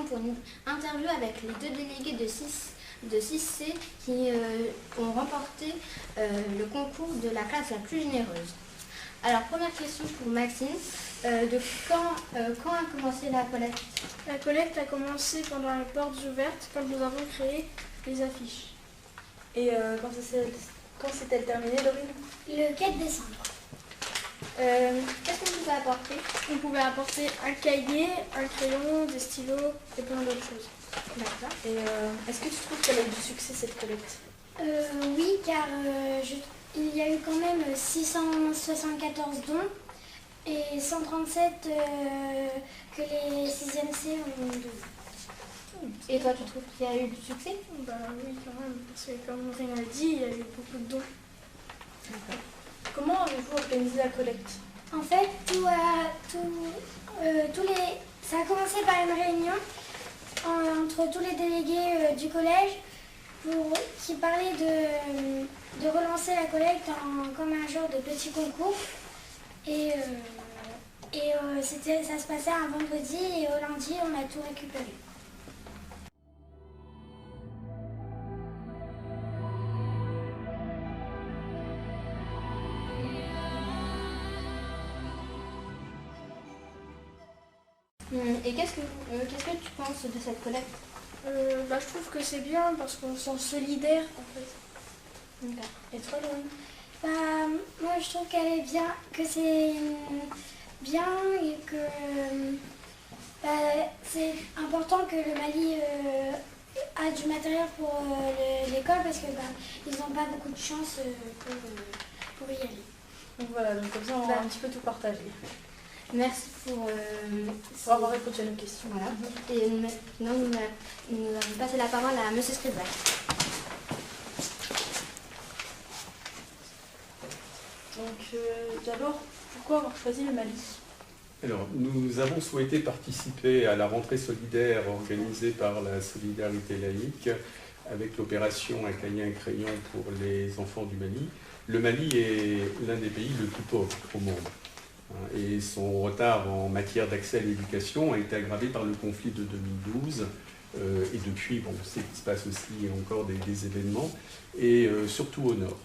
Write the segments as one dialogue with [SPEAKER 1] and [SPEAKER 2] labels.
[SPEAKER 1] pour une interview avec les deux délégués de 6C qui ont remporté le concours de la classe la plus généreuse. Alors, première question pour Maxime. Quand a commencé la collecte?
[SPEAKER 2] La collecte a commencé pendant les portes ouvertes, quand nous avons créé les affiches.
[SPEAKER 3] Et quand s'est-elle terminée, Laurine?
[SPEAKER 1] Le 4 décembre. Qu'est-ce qu'on pouvait apporter?
[SPEAKER 2] On pouvait apporter un cahier, un crayon, des stylos et plein d'autres choses.
[SPEAKER 1] D'accord.
[SPEAKER 3] Et est-ce que tu trouves qu'elle a eu du succès, cette collecte?
[SPEAKER 1] Oui, car il y a eu quand même 674 dons et 137 que les 6e C ont donné. Et toi, tu trouves qu'il y a eu du succès?
[SPEAKER 2] Bah oui, quand même, parce que comme Aurine a dit, il y a eu beaucoup de dons.
[SPEAKER 3] D'accord. Comment avez-vous organisé la collecte?
[SPEAKER 1] En fait, ça a commencé par une réunion entre tous les délégués du collège qui parlaient de relancer la collecte comme un genre de petit concours. Et ça se passait un vendredi et au lundi, on a tout récupéré. Et qu'est-ce que tu penses de cette collecte?
[SPEAKER 2] Je trouve que c'est bien parce qu'on se sent solidaire en fait.
[SPEAKER 1] Okay.
[SPEAKER 3] Et toi, Laurine?
[SPEAKER 1] Moi je trouve qu'elle est bien, que c'est bien et que c'est important que le Mali a du matériel pour l'école parce que ils n'ont pas beaucoup de chance pour y aller.
[SPEAKER 3] Donc voilà, donc comme ça on va un petit peu tout partager.
[SPEAKER 1] Merci pour
[SPEAKER 3] avoir répondu à nos questions.
[SPEAKER 1] Voilà. Et maintenant, nous allons passer la parole à M. Scribal.
[SPEAKER 3] Donc d'abord, pourquoi avoir choisi le Mali?
[SPEAKER 4] Alors, nous avons souhaité participer à la rentrée solidaire organisée par la Solidarité laïque avec l'opération Un cahier, un crayon pour les enfants du Mali. Le Mali est l'un des pays le plus pauvres au monde. Et son retard en matière d'accès à l'éducation a été aggravé par le conflit de 2012. Et depuis, bon, on sait qu'il se passe aussi encore des événements, et surtout au nord.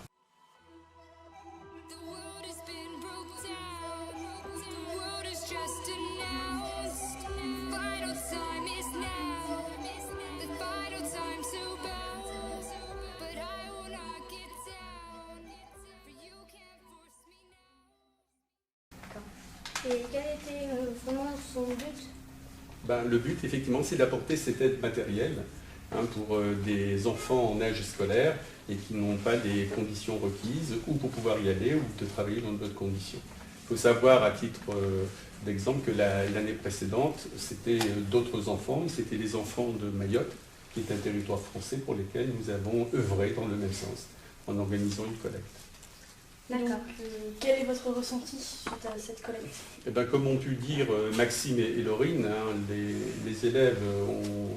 [SPEAKER 1] Et quel était vraiment son but?
[SPEAKER 4] Le but, effectivement, c'est d'apporter cette aide matérielle pour des enfants en âge scolaire et qui n'ont pas des conditions requises ou pour pouvoir y aller ou de travailler dans de bonnes conditions. Il faut savoir, à titre d'exemple, que l'année précédente, c'était d'autres enfants, c'était les enfants de Mayotte, qui est un territoire français pour lesquels nous avons œuvré dans le même sens, en organisant une collecte.
[SPEAKER 1] D'accord.
[SPEAKER 3] Quel est votre ressenti suite à cette collecte?
[SPEAKER 4] Comme ont pu le dire Maxime et Laurine, les élèves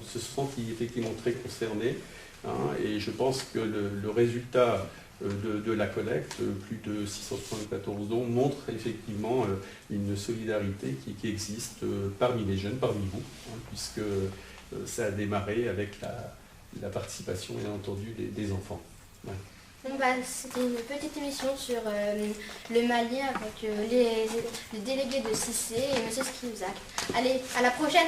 [SPEAKER 4] se sont sentis effectivement très concernés, et je pense que le résultat de la collecte, plus de 674 dons, montre effectivement une solidarité qui existe parmi les jeunes, parmi vous, puisque ça a démarré avec la participation, bien entendu, des enfants. Ouais.
[SPEAKER 1] C'était une petite émission sur le Mali avec les délégués de 6C et M. Skrivzak. Allez, à la prochaine!